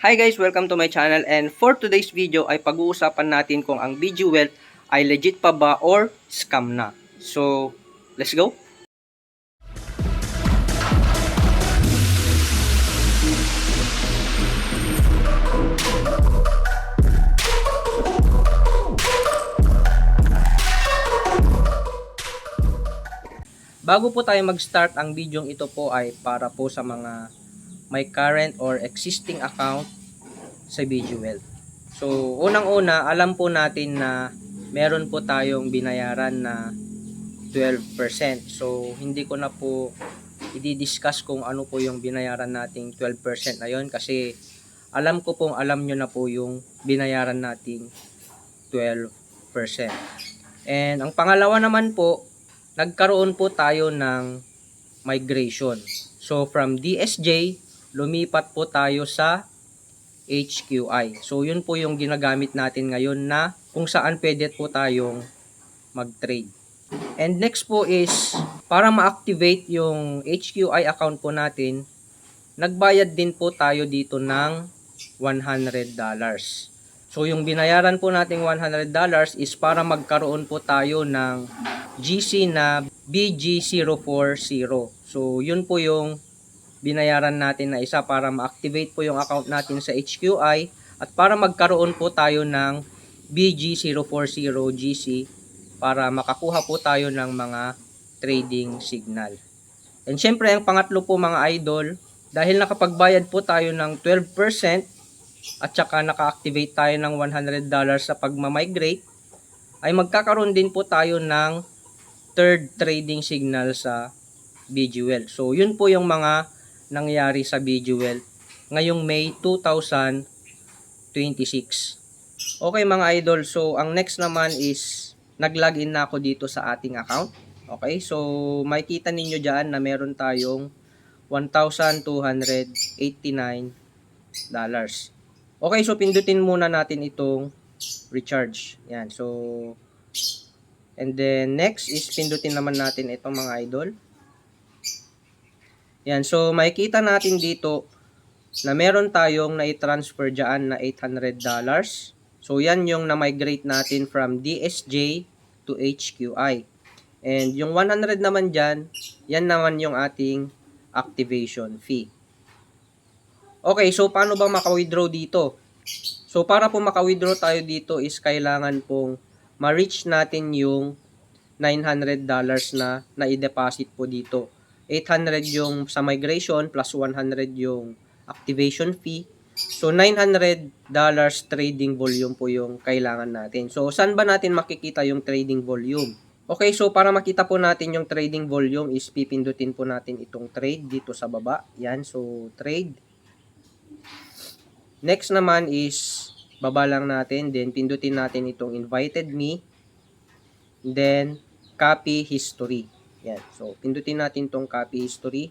Hi guys, welcome to my channel, and for today's video ay pag-uusapan natin kung ang BG Wealth ay legit pa ba or scam na. So, let's go! Bago po tayo mag-start, ang video ito po ay para po sa mga may current or existing account sa BG Wealth. So, unang-una, alam po natin na meron po tayong binayaran na 12%. So, hindi ko na po i-discuss kung ano po yung binayaran nating 12% na yun kasi alam ko pong alam nyo na po yung binayaran nating 12%. And ang pangalawa naman po, nagkaroon po tayo ng migration. So, from DSJ, lumipat po tayo sa HQI. So, yun po yung ginagamit natin ngayon na kung saan pwede po tayong mag-trade. And next po is, para ma-activate yung HQI account po natin, nagbayad din po tayo dito ng $100. So, yung binayaran po nating $100 is para magkaroon po tayo ng GC na BG040. So, yun po yung binayaran natin na isa para ma-activate po yung account natin sa HQI at para magkaroon po tayo ng BG040 GC para makakuha po tayo ng mga trading signal. And syempre, ang pangatlo po mga idol, dahil nakapagbayad po tayo ng 12% at saka naka-activate tayo ng $100 sa pagmamigrate, ay magkakaroon din po tayo ng third trading signal sa BG Wealth. So, yun po yung mga nangyari sa BG Wealth ngayong May 2026. Okay mga idol, so ang next naman is nag-login na ako dito sa ating account. Okay, so makikita ninyo dyan na meron tayong $1,289. Okay, so pindutin muna natin itong recharge. Yan, so and then next is pindutin naman natin itong mga idol. Yan, so makikita natin dito na meron tayong na-transfer dyan na $800. So yan yung na-migrate natin from DSJ to HQI. And yung 100 naman dyan, yan naman yung ating activation fee. Okay, so paano ba maka-withdraw dito? So para po maka-withdraw tayo dito is kailangan pong ma-reach natin yung $900 na na-deposit po dito. 800 yung sa migration plus 100 yung activation fee. So $900 trading volume po yung kailangan natin. So saan ba natin makikita yung trading volume? Okay, so para makita po natin yung trading volume is pipindutin po natin itong trade dito sa baba. Yan, so trade. Next naman is baba lang natin, then pindutin natin itong invited me, then copy history. Yan, so pindutin natin itong copy history.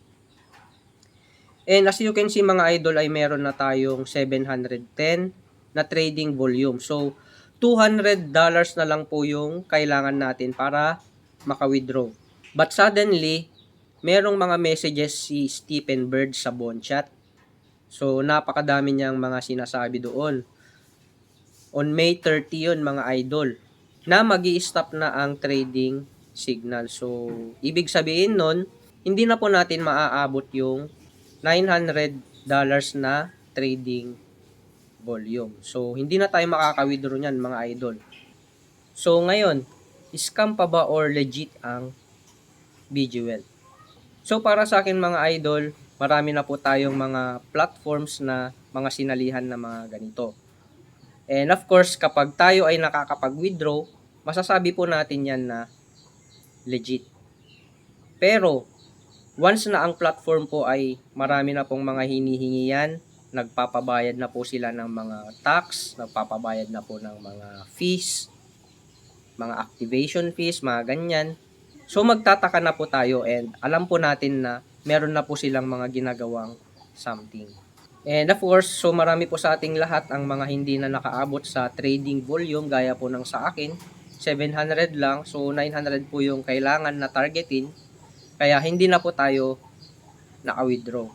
And as you can see mga idol ay meron na tayong 710 na trading volume. So $200 na lang po yung kailangan natin para maka-withdraw. But suddenly, merong mga messages si Stephen Bird sa Bonchat. So napakadami niyang mga sinasabi doon. On May 30 yun mga idol, na magi-stop na ang trading signal. So ibig sabihin nun, hindi na po natin maaabot yung $900 na trading volume. So hindi na tayo makaka-withdraw niyan mga idol. So ngayon, scam pa ba or legit ang BG Wealth? So para sa akin mga idol, marami na po tayong mga platforms na mga sinalihan na mga ganito. And of course, kapag tayo ay nakakapag-withdraw, masasabi po natin yan na legit. Pero, once na ang platform po ay marami na pong mga hinihingi yan, nagpapabayad na po sila ng mga tax, nagpapabayad na po ng mga fees, mga activation fees, mga ganyan. So magtataka na po tayo and alam po natin na meron na po silang mga ginagawang something. And of course, so marami po sa ating lahat ang mga hindi na nakaabot sa trading volume gaya po ng sa akin, 700 lang. So 900 po yung kailangan na targetin. Kaya hindi na po tayo naka-withdraw.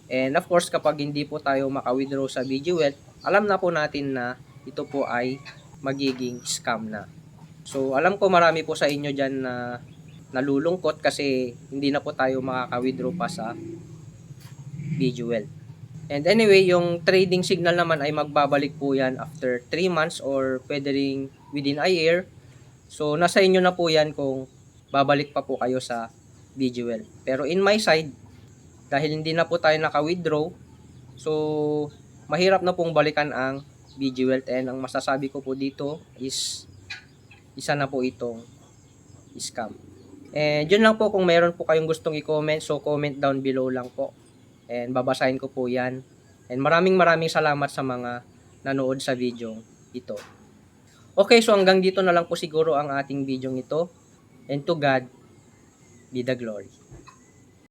And of course, kapag hindi po tayo maka-withdraw sa BGWealth, alam na po natin na ito po ay magiging scam na. So, alam ko marami po sa inyo dyan na nalulungkot kasi hindi na po tayo makaka-withdraw pa sa BGWealth. And anyway, yung trading signal naman ay magbabalik po yan after 3 months or pwede ring within a year. So, nasa inyo na po yan kung babalik pa po kayo sa BGWealth. Pero in my side, dahil hindi na po tayo naka-withdraw, so mahirap na pong balikan ang BGWealth, and ang masasabi ko po dito is isa na po itong scam. And yun lang po, kung meron po kayong gustong i-comment, so comment down below lang po. And babasahin ko po yan. And maraming salamat sa mga nanood sa video ito. Okay, so hanggang dito na lang po siguro ang ating video ito. And to God be the glory.